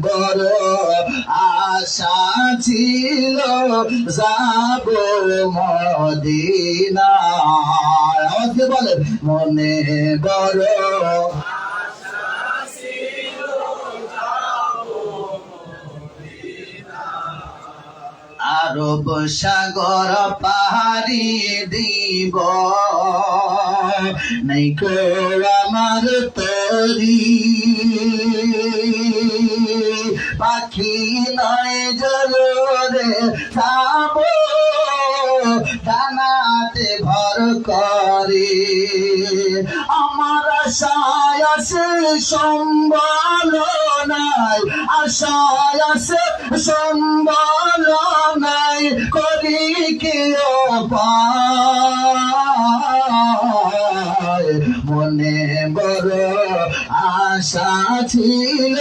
বড় আশা ছিল যাব মদিনায়। আমাকে বলেন মনে বড় আরব সাগর পাহাড়ি দিব নাই কো আমার তরি পাখি নয় জলরে খাব ডানাতে ভর করে আমার আশায় আছে সম্বল নাই আশায় আছে সম্বল নাই করি কি উপায় মনে বড় আশা ছিল